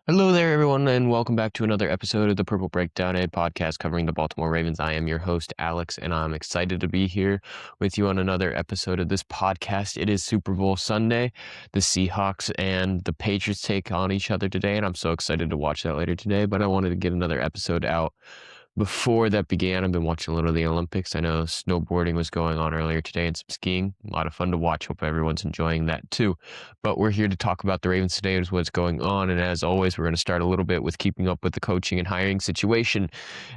Hello there, everyone, and welcome back to another episode of the Purple Breakdown, a podcast covering the Baltimore Ravens. I am your host, Alex, and I'm excited to be here with you on another episode of this podcast. It is Super Bowl Sunday. The Seahawks and the Patriots take on each other today, and I'm so excited to watch that later today. But I wanted to get another episode out before that began. I've been watching a little of the Olympics. I know snowboarding was going on earlier today and some skiing. A lot of fun to watch. Hope everyone's enjoying that too. But we're here to talk about the Ravens today and what's going on. And as always, we're going to start a little bit with keeping up with the coaching and hiring situation,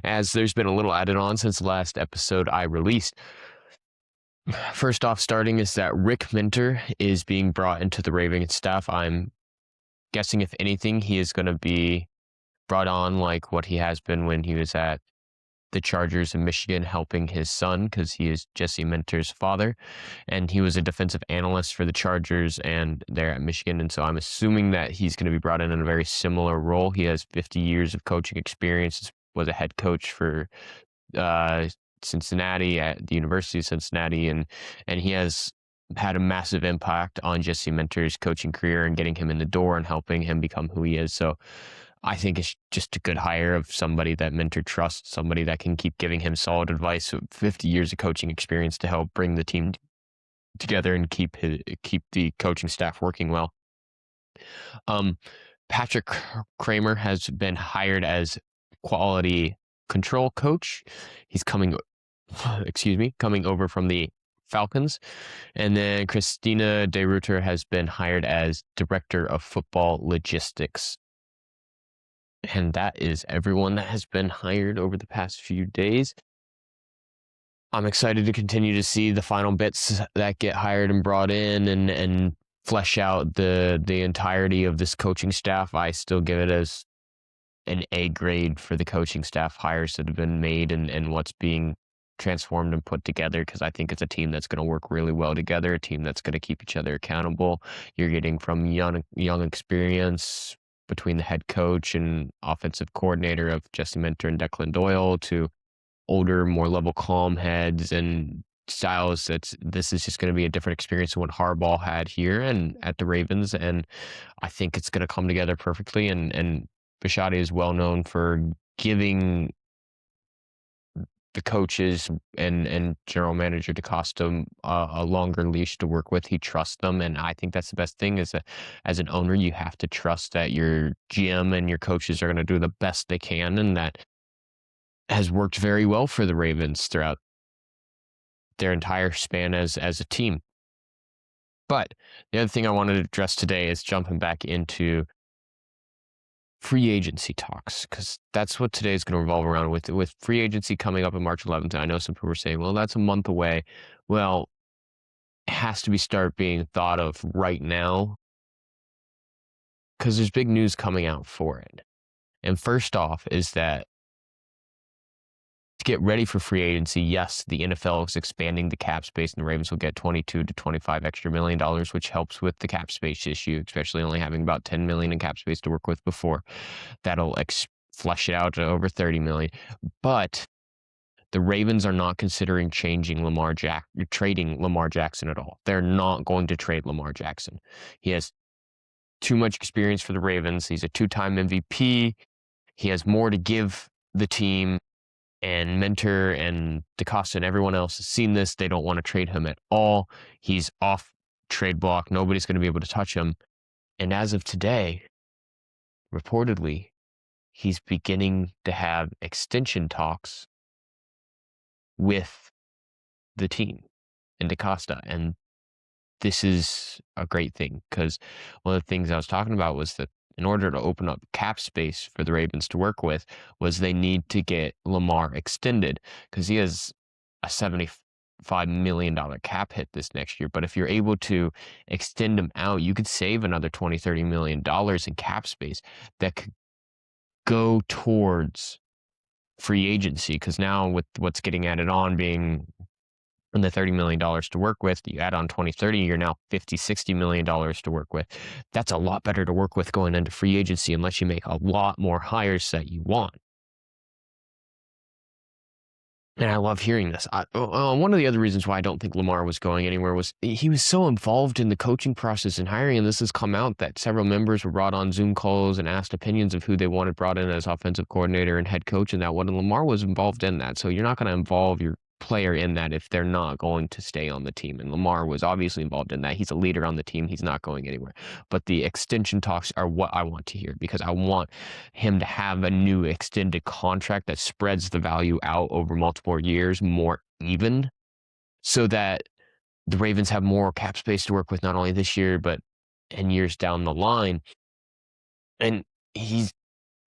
as there's been a little added on since the last episode I released. First off, starting is that Rick Minter is being brought into the Ravens staff. I'm guessing, if anything, he is going to be brought on like what he has been when he was at the Chargers in Michigan, helping his son, because he is Jesse Minter's father, and he was a defensive analyst for the Chargers and there at Michigan. And so I'm assuming that he's going to be brought in a very similar role. He has 50 years of coaching experience, was a head coach for Cincinnati at the University of Cincinnati, and he has had a massive impact on Jesse Minter's coaching career and getting him in the door and helping him become who he is. So I think it's just a good hire of somebody that Minter trusts, somebody that can keep giving him solid advice with 50 years of coaching experience to help bring the team together and keep the coaching staff working well. Patrick Kramer has been hired as quality control coach. He's coming over from the Falcons. And then Christina DeRuiter has been hired as director of football logistics. And that is everyone that has been hired over the past few days. I'm excited to continue to see the final bits that get hired and brought in and flesh out the entirety of this coaching staff. I still give it as an A grade for the coaching staff hires that have been made and what's being transformed and put together, because I think it's a team that's going to work really well together, a team that's going to keep each other accountable. You're getting from young experience between the head coach and offensive coordinator of Jesse Minter and Declan Doyle to older, more level, calm heads and styles. This is just going to be a different experience than what Harbaugh had here and at the Ravens, and I think it's going to come together perfectly. And Bisciotti is well known for giving the coaches and general manager DeCosta a longer leash to work with. He trusts them, and I think that's the best thing. As an owner, you have to trust that your GM and your coaches are going to do the best they can, and that has worked very well for the Ravens throughout their entire span as a team. But the other thing I wanted to address today is jumping back into free agency talks, because that's what today is going to revolve around with free agency coming up on March 11th. I know some people are saying, well, that's a month away. Well, it has to start being thought of right now, because there's big news coming out for it. And first off is that to get ready for free agency, yes, the NFL is expanding the cap space, and the Ravens will get $22 to $25 extra million, which helps with the cap space issue, especially only having about $10 million in cap space to work with before. That'll flush it out to over $30 million. But the Ravens are not considering trading Lamar Jackson at all. They're not going to trade Lamar Jackson. He has too much experience for the Ravens. He's a two-time MVP. He has more to give the team. And Minter and DeCosta and everyone else has seen this. They don't want to trade him at all. He's off trade block. Nobody's going to be able to touch him. And as of today, reportedly, he's beginning to have extension talks with the team and DeCosta. And this is a great thing, because one of the things I was talking about was that in order to open up cap space for the Ravens to work with, was they need to get Lamar extended, because he has a $75 million cap hit this next year. But if you're able to extend him out, you could save another $20-30 million in cap space that could go towards free agency, because now with what's getting added on being and the $30 million to work with, you add on 2030, you're now $50-60 million to work with. That's a lot better to work with going into free agency, unless you make a lot more hires that you want. And I love hearing this. One of the other reasons why I don't think Lamar was going anywhere was he was so involved in the coaching process and hiring. And this has come out that several members were brought on Zoom calls and asked opinions of who they wanted brought in as offensive coordinator and head coach and that one. And Lamar was involved in that. So you're not going to involve your player in that if they're not going to stay on the team. And Lamar was obviously involved in that. He's a leader on the team. He's not going anywhere. But the extension talks are what I want to hear because I want him to have a new extended contract that spreads the value out over multiple years more even so that the Ravens have more cap space to work with not only this year, but in years down the line. And he's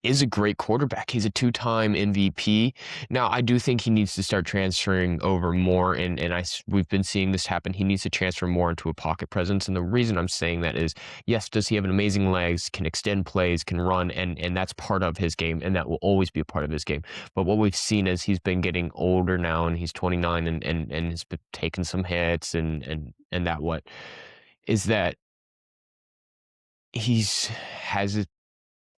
is a great quarterback. He's a two-time MVP. Now, I do think he needs to start transferring over more, and we've been seeing this happen. He needs to transfer more into a pocket presence, and the reason I'm saying that is, yes, does he have an amazing legs, can extend plays, can run, and that's part of his game, and that will always be a part of his game. But what we've seen is he's been getting older now, and he's 29, and has been taking some hits, and that what is that has a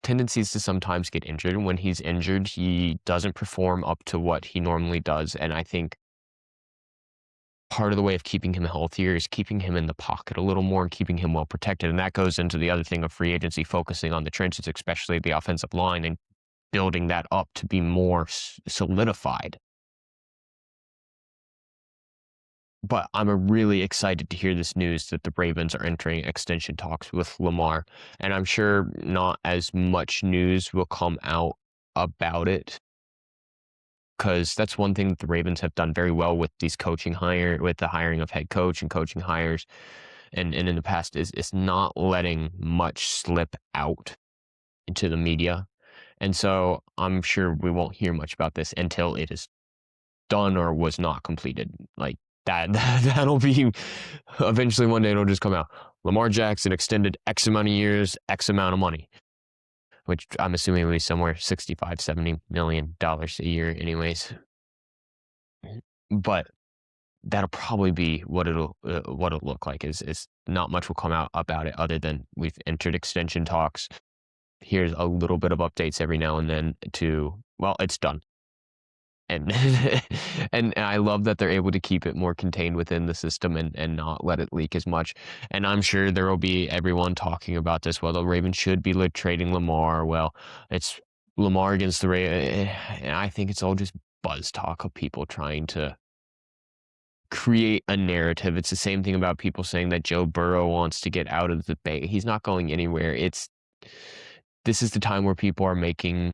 tendencies to sometimes get injured. And when he's injured, he doesn't perform up to what he normally does. And I think part of the way of keeping him healthier is keeping him in the pocket a little more and keeping him well protected. And that goes into the other thing of free agency, focusing on the trenches, especially the offensive line, and building that up to be more solidified. But I'm really excited to hear this news that the Ravens are entering extension talks with Lamar. And I'm sure not as much news will come out about it because that's one thing that the Ravens have done very well with these with the hiring of head coach and coaching hires. And in the past is not letting much slip out into the media. And so I'm sure we won't hear much about this until it is done or was not completed. Like that'll be eventually one day it'll just come out. Lamar Jackson extended X amount of years, X amount of money, which I'm assuming will be somewhere $65-70 million a year anyways. But that'll probably be what it'll look like is not much will come out about it other than we've entered extension talks. Here's a little bit of updates every now and then well, it's done. And and I love that they're able to keep it more contained within the system and not let it leak as much. And I'm sure there will be everyone talking about this. Well, the Ravens should be trading Lamar. Well, it's Lamar against the Ravens. And I think it's all just buzz talk of people trying to create a narrative. It's the same thing about people saying that Joe Burrow wants to get out of the Bay. He's not going anywhere. This is the time where people are making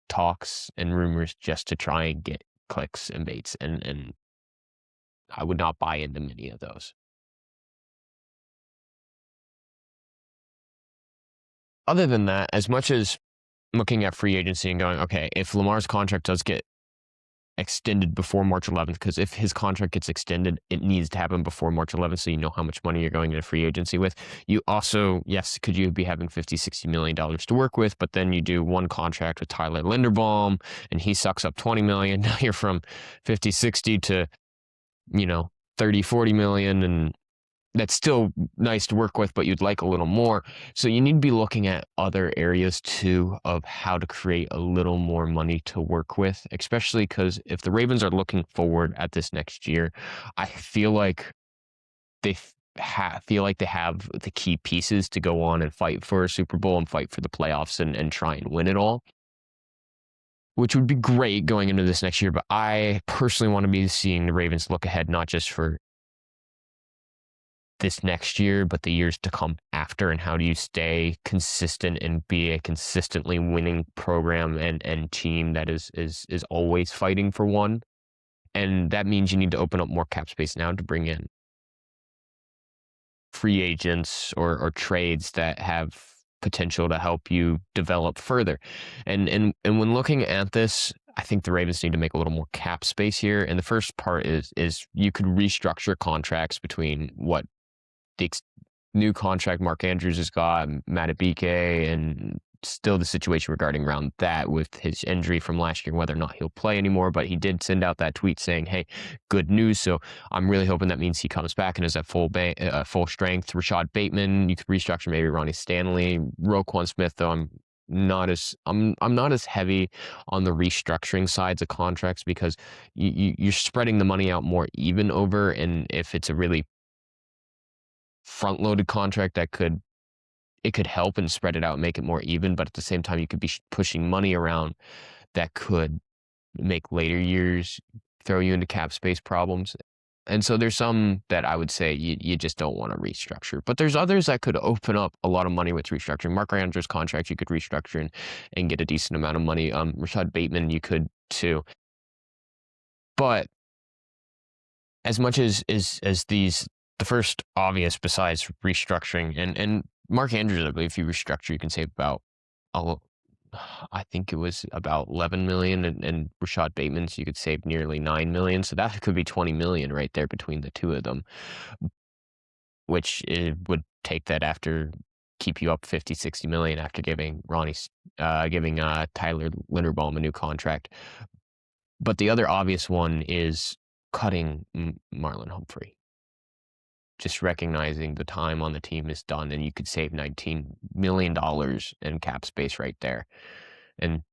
talks and rumors just to try and get clicks and baits, and I would not buy into many of those. Other than that, as much as looking at free agency and going, okay, if Lamar's contract does get extended before March 11th, because if his contract gets extended, it needs to happen before March 11th so you know how much money you're going into free agency with. You also, yes, could you be having $50-60 million to work with, but then you do one contract with Tyler Linderbaum and he sucks up $20 million. Now you're from 50-60 to, 30-40 million, and that's still nice to work with, but you'd like a little more. So you need to be looking at other areas too of how to create a little more money to work with, especially because if the Ravens are looking forward at this next year, I feel like they have the key pieces to go on and fight for a Super Bowl and fight for the playoffs and try and win it all, which would be great going into this next year. But I personally want to be seeing the Ravens look ahead, not just for this next year, but the years to come after, and how do you stay consistent and be a consistently winning program and team that is always fighting for one. And that means you need to open up more cap space now to bring in free agents or trades that have potential to help you develop further. And when looking at this, I think the Ravens need to make a little more cap space here. And the first part is you could restructure contracts between what the new contract Mark Andrews has got, Matt Abike, and still the situation regarding around that with his injury from last year, whether or not he'll play anymore. But he did send out that tweet saying, hey, good news. So I'm really hoping that means he comes back and is at full strength. Rashad Bateman, you could restructure maybe Ronnie Stanley. Roquan Smith, though, I'm I'm not as heavy on the restructuring sides of contracts because you're spreading the money out more even over, and if it's a really front loaded contract, it could help and spread it out and make it more even, but at the same time you could be pushing money around that could make later years throw you into cap space problems. And so there's some that I would say you just don't want to restructure. But there's others that could open up a lot of money with restructuring. Mark Andrews' contract you could restructure and get a decent amount of money. Rashad Bateman you could too. But as much as these the first obvious besides restructuring and Mark Andrews, I believe if you restructure you can save about a I think it was about 11 million and Rashad Bateman's you could save nearly 9 million. So that could be 20 million right there between the two of them, which it would take that after keep you up 50, 60 million after giving Tyler Linderbaum a new contract. But the other obvious one is cutting Marlon Humphrey. Just recognizing the time on the team is done and you could save $19 million in cap space right there. And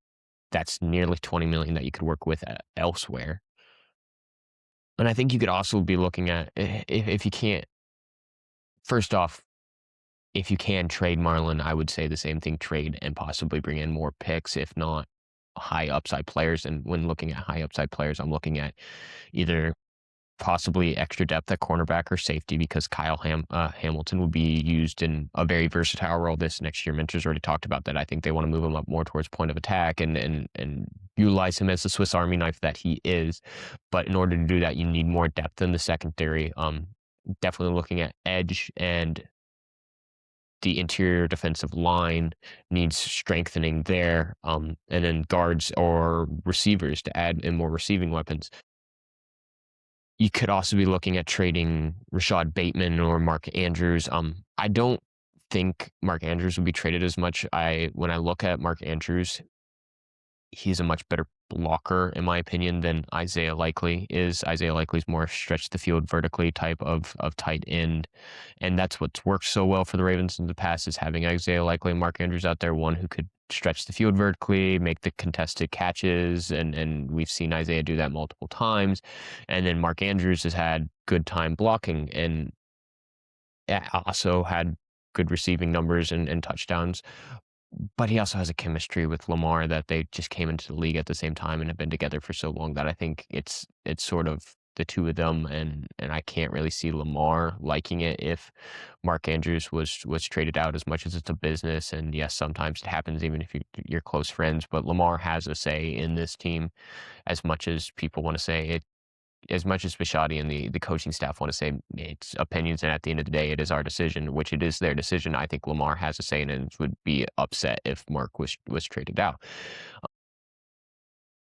that's nearly 20 million that you could work with elsewhere. And I think you could also be looking at if you can't, first off, if you can trade Marlon, I would say the same thing, trade and possibly bring in more picks, if not high upside players. And when looking at high upside players, I'm looking at either possibly extra depth at cornerback or safety because Kyle Hamilton will be used in a very versatile role this next year. Mentor's already talked about that. I think they want to move him up more towards point of attack and utilize him as the Swiss Army knife that he is. But in order to do that, you need more depth in the secondary. Definitely looking at edge and the interior defensive line needs strengthening there. And then guards or receivers to add in more receiving weapons. You could also be looking at trading Rashad Bateman or Mark Andrews. I don't think Mark Andrews would be traded as much. When I look at Mark Andrews, he's a much better blocker, in my opinion, than Isaiah Likely is. Isaiah Likely is more stretch the field vertically type of tight end. And that's what's worked so well for the Ravens in the past is having Isaiah Likely and Mark Andrews out there, one who could stretch the field vertically, make the contested catches, and we've seen Isaiah do that multiple times. And then Mark Andrews has had good time blocking and also had good receiving numbers and touchdowns. But he also has a chemistry with Lamar that they just came into the league at the same time and have been together for so long that I think it's sort of the two of them, and I can't really see Lamar liking it if Mark Andrews was traded out, as much as it's a business. And yes, sometimes it happens even if you're close friends, but Lamar has a say in this team as much as people want to say it. As much as Bisciotti and the coaching staff want to say it's opinions, and at the end of the day, it is our decision, which it is their decision. I think Lamar has a say in it and would be upset if Mark was traded out.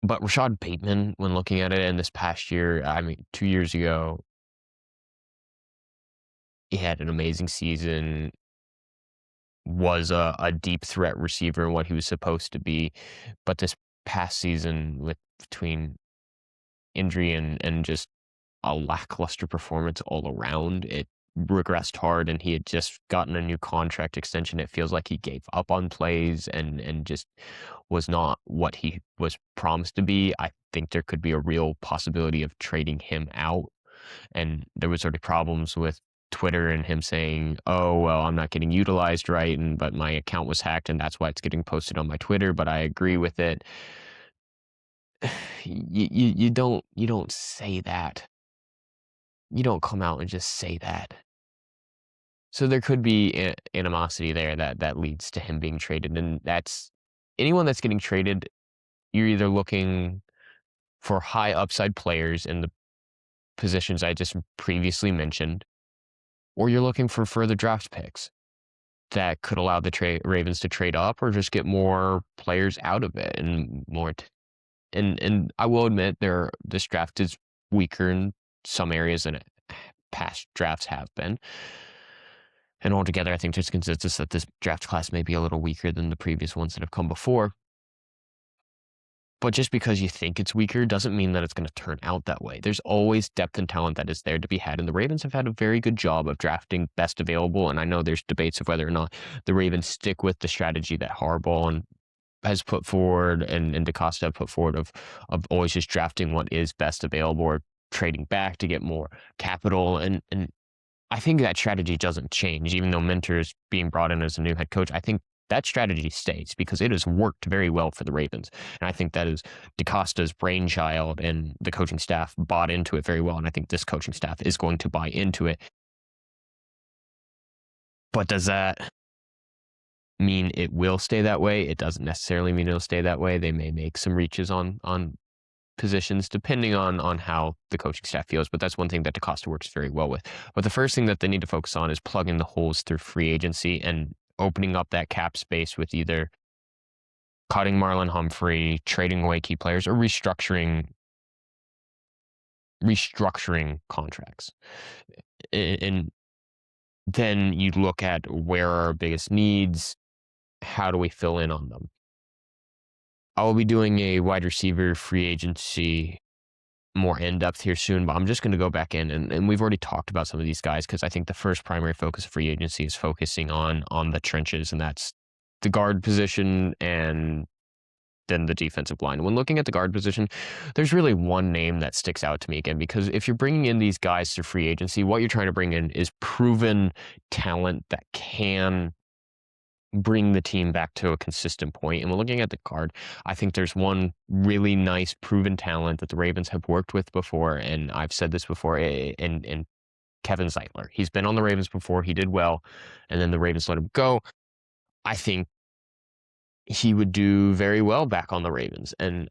But Rashad Bateman, when looking at it in this past year, I mean, 2 years ago, he had an amazing season, was a deep threat receiver in what he was supposed to be. But this past season, with between injury and just a lackluster performance all around, it regressed hard, and he had just gotten a new contract extension. It feels like he gave up on plays and just was not what he was promised to be. I think there could be a real possibility of trading him out. And there was already problems with Twitter and him saying, "Oh, well, I'm not getting utilized right, but my account was hacked, and that's why it's getting posted on my Twitter." But I agree with it. You don't say that. You don't come out and just say that. So there could be animosity there that leads to him being traded, and that's anyone that's getting traded. You're either looking for high upside players in the positions I just previously mentioned, or you're looking for further draft picks that could allow the Ravens to trade up or just get more players out of it and more. And I will admit this draft is weaker in some areas than past drafts have been. And altogether, I think there's consensus that this draft class may be a little weaker than the previous ones that have come before. But just because you think it's weaker doesn't mean that it's going to turn out that way. There's always depth and talent that is there to be had, and the Ravens have had a very good job of drafting best available. And I know there's debates of whether or not the Ravens stick with the strategy that Harbaugh and has put forward and DaCosta have put forward of always just drafting what is best available or trading back to get more capital. And I think that strategy doesn't change, even though Minter is being brought in as a new head coach. I think that strategy stays because it has worked very well for the Ravens. And I think that is DaCosta's brainchild, and the coaching staff bought into it very well. And I think this coaching staff is going to buy into it. But does that mean it will stay that way? It doesn't necessarily mean it'll stay that way. They may make some reaches on positions depending on how the coaching staff feels, but that's one thing that DaCosta works very well with. But the first thing that they need to focus on is plugging the holes through free agency and opening up that cap space with either cutting Marlon Humphrey, trading away key players, or restructuring contracts. And then you look at where are our biggest needs, how do we fill in on them? I will be doing a wide receiver free agency more in-depth here soon, but I'm just going to go back in, and we've already talked about some of these guys because I think the first primary focus of free agency is focusing on the trenches, and that's the guard position and then the defensive line. When looking at the guard position, there's really one name that sticks out to me again, because if you're bringing in these guys to free agency, what you're trying to bring in is proven talent that can bring the team back to a consistent point. And when looking at the guard, I think there's one really nice proven talent that the Ravens have worked with before, and I've said this before, and Kevin Zeitler. He's been on the Ravens before. He did well, and then the Ravens let him go. I think he would do very well back on the Ravens. And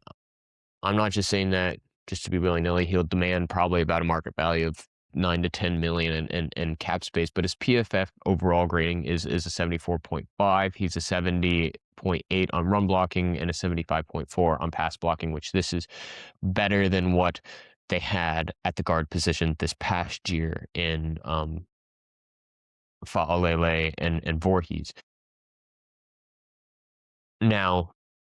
I'm not just saying that just to be willy-nilly. He'll demand probably about a market value of 9 to 10 million in cap space, but his PFF overall grading is a 74.5. He's a 70.8 on run blocking and a 75.4 on pass blocking, which this is better than what they had at the guard position this past year in Fa'alele and Voorhees. Now,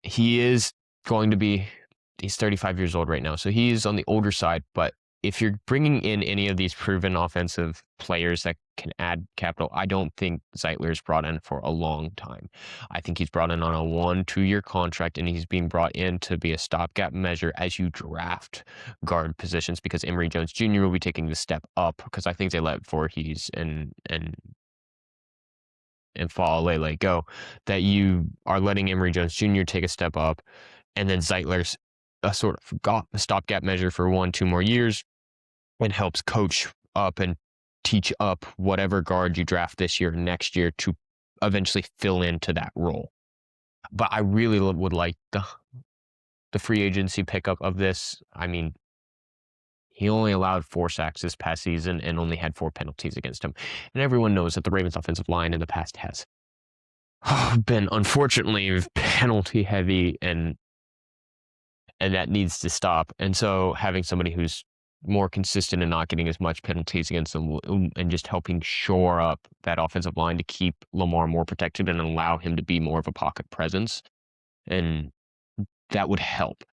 he's 35 years old right now, so he's on the older side, but if you're bringing in any of these proven offensive players that can add capital, I don't think Zeitler's brought in for a long time. I think he's brought in on a 1-2-year contract, and he's being brought in to be a stopgap measure as you draft guard positions, because Emory Jones Jr. will be taking the step up, because I think they let Voorhees and Fa'alele go, that you are letting Emory Jones Jr. take a step up, and then Zeitler's a sort of a stopgap measure for 1-2 more years, and helps coach up and teach up whatever guard you draft this year and next year to eventually fill into that role. But I really would like the free agency pickup of this. I mean, he only allowed 4 sacks this past season and only had 4 penalties against him. And everyone knows that the Ravens offensive line in the past has been unfortunately penalty heavy, and that needs to stop. And so having somebody who's more consistent and not getting as much penalties against them and just helping shore up that offensive line to keep Lamar more protected and allow him to be more of a pocket presence, and that would help.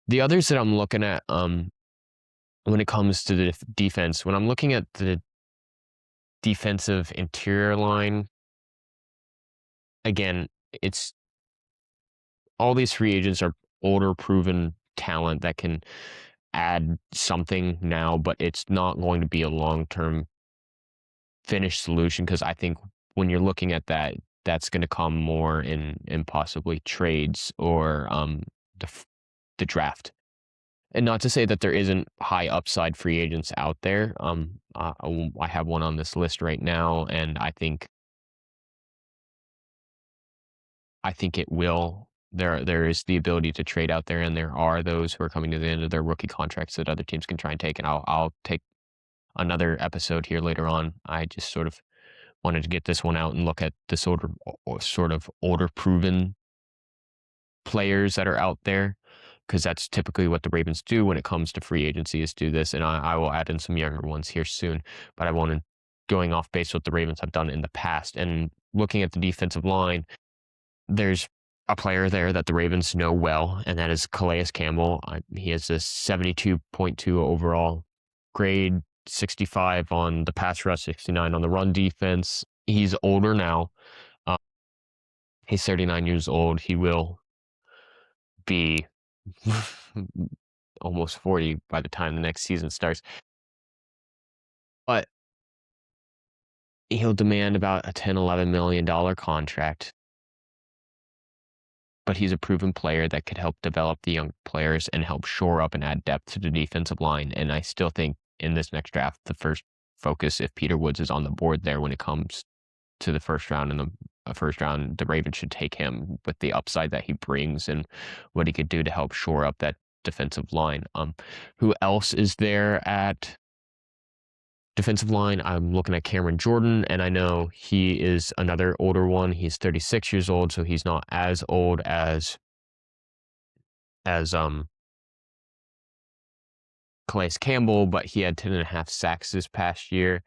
The others that I'm looking at when it comes to the defense, when I'm looking at the defensive interior line, again, it's all these free agents are older, proven talent that can add something now, but it's not going to be a long-term finished solution, because I think when you're looking at that, that's going to come more in possibly trades or the draft. And not to say that there isn't high upside free agents out there. I have one on this list right now, and I think it will. There is the ability to trade out there, and there are those who are coming to the end of their rookie contracts that other teams can try and take. And I'll take another episode here later on. I just sort of wanted to get this one out and look at the sort of older proven players that are out there, because that's typically what the Ravens do when it comes to free agency, is do this. And I will add in some younger ones here soon, but I wanted going off base what the Ravens have done in the past. And looking at the defensive line, there's a player there that the Ravens know well, and that is Calais Campbell. He has a 72.2 overall grade, 65 on the pass rush, 69 on the run defense. He's older now. He's 39 years old. He will be almost 40 by the time the next season starts. But he'll demand about a $10-11 million contract. But he's a proven player that could help develop the young players and help shore up and add depth to the defensive line. And I still think in this next draft, the first focus, if Peter Woods is on the board there when it comes to the first round and the first round, the Ravens should take him with the upside that he brings and what he could do to help shore up that defensive line. Who else is there at defensive line? I'm looking at Cameron Jordan, and I know he is another older one. He's 36 years old, so he's not as old as Calais Campbell, but he had 10.5 sacks this past year.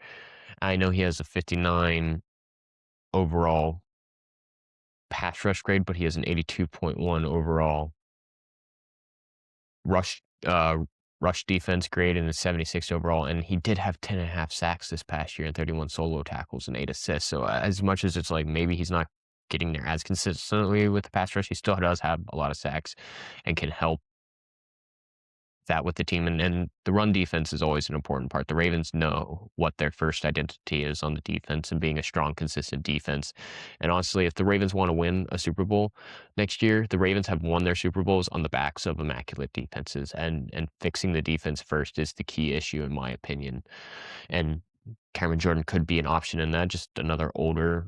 I know he has a 59 overall pass rush grade, but he has an 82.1 overall rush defense grade and a 76 overall. And he did have 10.5 sacks this past year and 31 solo tackles and 8 assists. So as much as it's like maybe he's not getting there as consistently with the pass rush, he still does have a lot of sacks and can help that with the team. And the run defense is always an important part. The Ravens know what their first identity is on the defense and being a strong, consistent defense. And honestly, if the Ravens want to win a Super Bowl next year, the Ravens have won their Super Bowls on the backs of immaculate defenses. And fixing the defense first is the key issue, in my opinion. And Cameron Jordan could be an option in that, just another older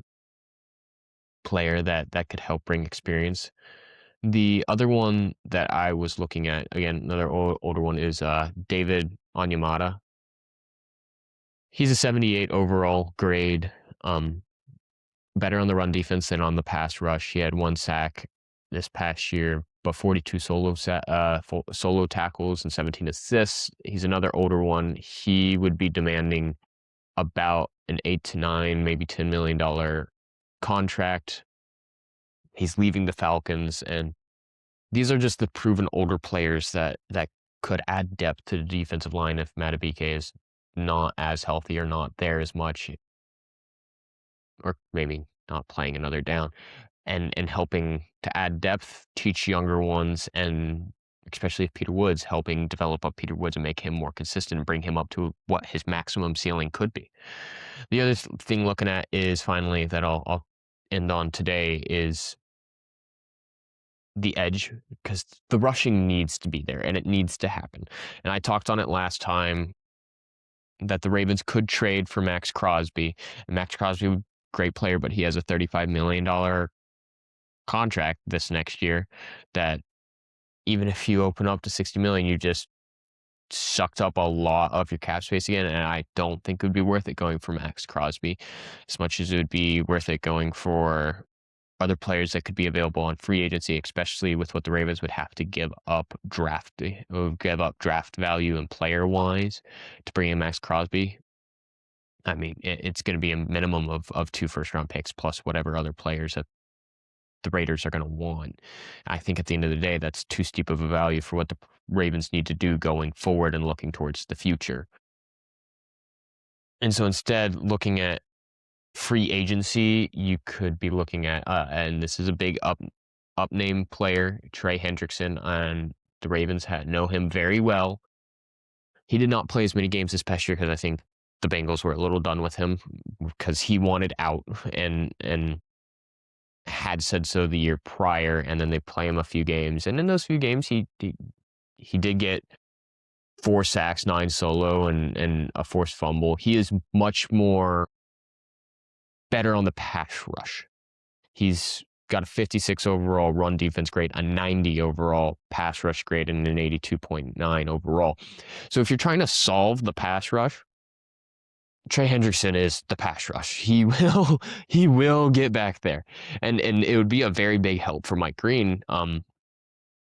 player that could help bring experience. The other one that I was looking at, again, another older one, is David Onyemata. He's a 78 overall grade, better on the run defense than on the pass rush. He had 1 sack this past year, but 42 solo tackles and 17 assists. He's another older one. He would be demanding about an $8 to $9, maybe $10 million contract. He's leaving the Falcons, and these are just the proven older players that could add depth to the defensive line if Madubuike is not as healthy or not there as much, or maybe not playing another down, and helping to add depth, teach younger ones, and especially if Peter Woods, helping develop up Peter Woods and make him more consistent and bring him up to what his maximum ceiling could be. The other thing looking at is, finally, that I'll end on today, is the edge, because the rushing needs to be there and it needs to happen. And I talked on it last time that the Ravens could trade for Max Crosby. And Max Crosby, great player, but he has a $35 million contract this next year that even if you open up to $60 million, you just sucked up a lot of your cap space again. And I don't think it would be worth it going for Max Crosby as much as it would be worth it going for other players that could be available on free agency, especially with what the Ravens would have to give up draft value and player wise to bring in Max Crosby. I mean, it's going to be a minimum of 2 first-round picks plus whatever other players that the Raiders are going to want. I think at the end of the day, that's too steep of a value for what the Ravens need to do going forward and looking towards the future. And so instead, looking at free agency, you could be looking at, and this is a big up-name player, Trey Hendrickson, and the Ravens know him very well. He did not play as many games this past year because I think the Bengals were a little done with him because he wanted out and had said so the year prior, and then they play him a few games, and in those few games he did get 4 sacks, 9 solo, and a forced fumble. He is much more better on the pass rush. He's got a 56 overall run defense grade, a 90 overall pass rush grade, and an 82.9 overall. So if you're trying to solve the pass rush, Trey Hendrickson is the pass rush. He will get back there. And it would be a very big help for Mike Green. And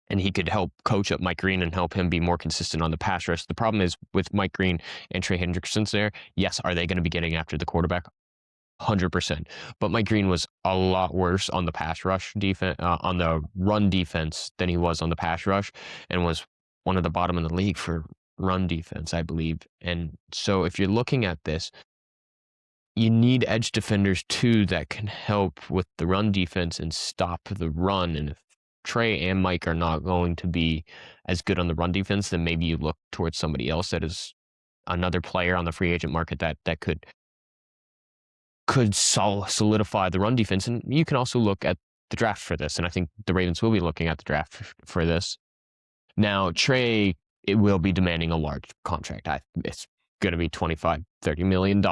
he could help coach up Mike Green and help him be more consistent on the pass rush. The problem is with Mike Green and Trey Hendrickson's there, yes, are they going to be getting after the quarterback? 100%. But Mike Green was a lot worse on the pass rush defense, on the run defense than he was on the pass rush, and was one of the bottom in the league for run defense, I believe. And so if you're looking at this, you need edge defenders too that can help with the run defense and stop the run. And if Trey and Mike are not going to be as good on the run defense, then maybe you look towards somebody else that is another player on the free agent market that could solidify the run defense. And you can also look at the draft for this. And I think the Ravens will be looking at the draft for this. Now, Trey, it will be demanding a large contract. It's going to be $25-30 million.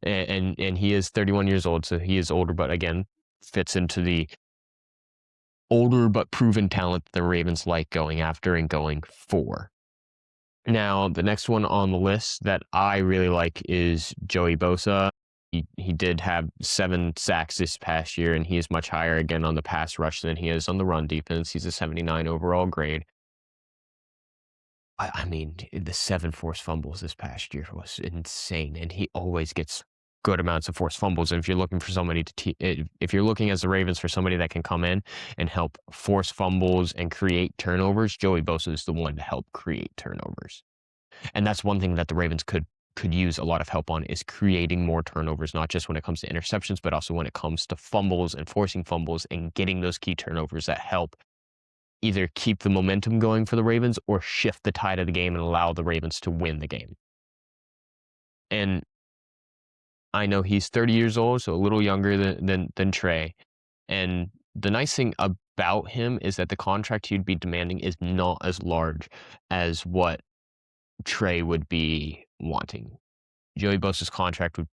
And he is 31 years old, so he is older, but again, fits into the older but proven talent the Ravens like going after and going for. Now, the next one on the list that I really like is Joey Bosa. He did have 7 sacks this past year, and he is much higher again on the pass rush than he is on the run defense. He's a 79 overall grade. I mean, the 7 forced fumbles this past year was insane, and he always gets good amounts of forced fumbles. And if you're looking for somebody if you're looking as the Ravens for somebody that can come in and help force fumbles and create turnovers, Joey Bosa is the one to help create turnovers. And that's one thing that the Ravens could use a lot of help on, is creating more turnovers, not just when it comes to interceptions, but also when it comes to fumbles and forcing fumbles and getting those key turnovers that help either keep the momentum going for the Ravens or shift the tide of the game and allow the Ravens to win the game. And I know he's 30 years old, so a little younger than Trey. And the nice thing about him is that the contract he'd be demanding is not as large as what Trey would be wanting. Joey Bosa's contract would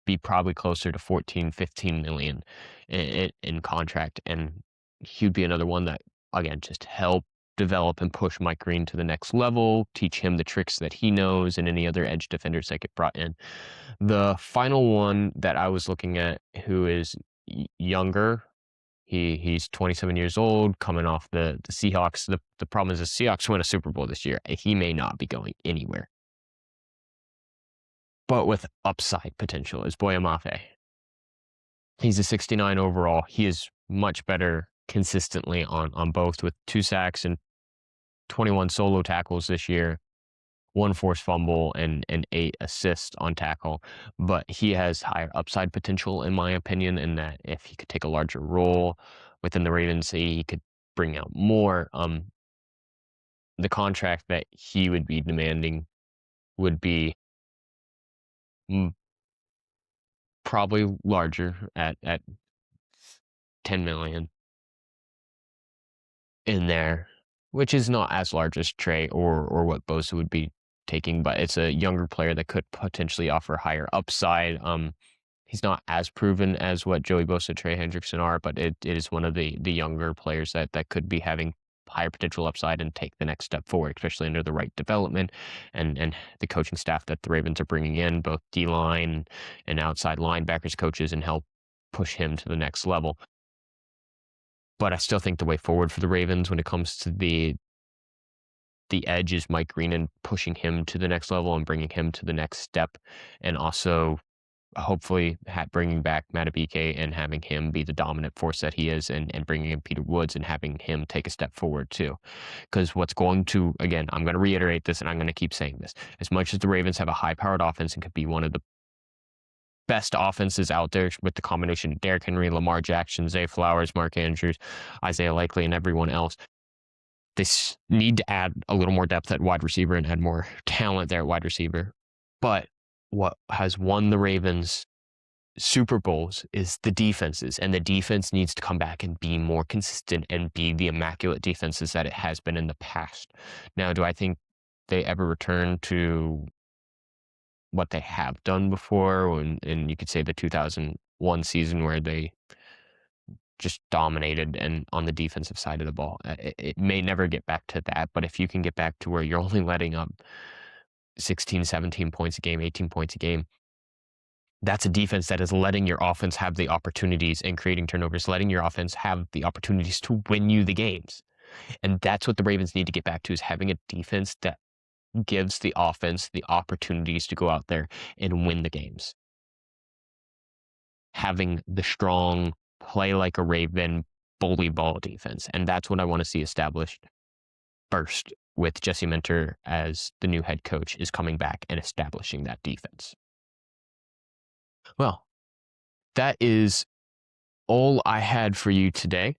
be probably closer to 14-15 million in contract, and he'd be another one that, again, just help develop and push Mike Green to the next level, teach him the tricks that he knows, and any other edge defenders that get brought in. The final one that I was looking at, who is younger, he's 27 years old, coming off the Seahawks. The problem is the Seahawks win a Super Bowl this year. He may not be going anywhere. But with upside potential is Boye Mafe. He's a 69 overall. He is much better consistently on both, with 2 sacks and 21 solo tackles this year, 1 forced fumble, and 8 assists on tackle. But he has higher upside potential, in my opinion, in that if he could take a larger role within the Ravens, he could bring out more. The contract that he would be demanding would be probably larger at 10 million in there, which is not as large as Trey or what Bosa would be taking, but it's a younger player that could potentially offer higher upside. He's not as proven as what Joey Bosa, Trey Hendrickson are, but it is one of the younger players that could be having higher potential upside and take the next step forward, especially under the right development and the coaching staff that the Ravens are bringing in, both D-line and outside linebackers coaches, and help push him to the next level. But I still think the way forward for the Ravens when it comes to the edge is Mike Green and pushing him to the next level and bringing him to the next step, and also hopefully bringing back Matabike and having him be the dominant force that he is, and bringing in Peter Woods and having him take a step forward too. Because what's going to, again, I'm going to reiterate this and I'm going to keep saying this, as much as the Ravens have a high-powered offense and could be one of the best offenses out there with the combination of Derrick Henry, Lamar Jackson, Zay Flowers, Mark Andrews, Isaiah Likely, and everyone else, they need to add a little more depth at wide receiver and add more talent there at wide receiver. But what has won the Ravens Super Bowls is the defenses, and the defense needs to come back and be more consistent and be the immaculate defenses that it has been in the past. Now, do I think they ever return to what they have done before? And you could say the 2001 season where they just dominated and on the defensive side of the ball. It may never get back to that, but if you can get back to where you're only letting up 16, 17 points a game, 18 points a game, that's a defense that is letting your offense have the opportunities and creating turnovers, letting your offense have the opportunities to win you the games. And that's what the Ravens need to get back to, is having a defense that gives the offense the opportunities to go out there and win the games. Having the strong, play like a Raven, bully ball defense. And that's what I want to see established first, with Jesse Minter as the new head coach, is coming back and establishing that defense. Well, that is all I had for you today.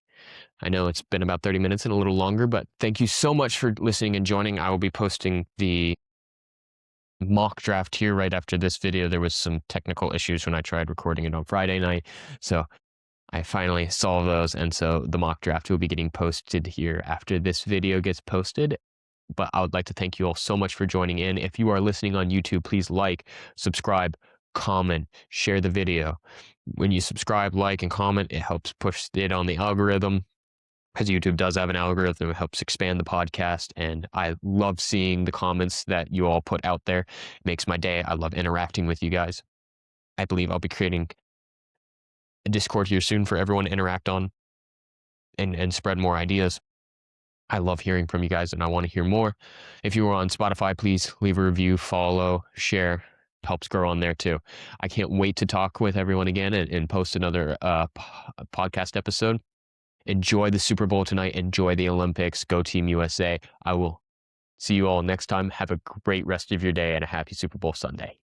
I know it's been about 30 minutes and a little longer, but thank you so much for listening and joining. I will be posting the mock draft here right after this video. There was some technical issues when I tried recording it on Friday night, so I finally solved those, and so the mock draft will be getting posted here after this video gets posted. But I would like to thank you all so much for joining in. If you are listening on YouTube, please like, subscribe, comment, share the video. When you subscribe, like, and comment, it helps push it on the algorithm, because YouTube does have an algorithm. It helps expand the podcast, and I love seeing the comments that you all put out there. It makes my day. I love interacting with you guys. I believe I'll be creating a Discord here soon for everyone to interact on and spread more ideas. I love hearing from you guys, and I want to hear more. If you are on Spotify, please leave a review, follow, share. Helps grow on there too. I can't wait to talk with everyone again and post another podcast episode. Enjoy the Super Bowl tonight. Enjoy the Olympics. Go Team USA. I will see you all next time. Have a great rest of your day and a happy Super Bowl Sunday.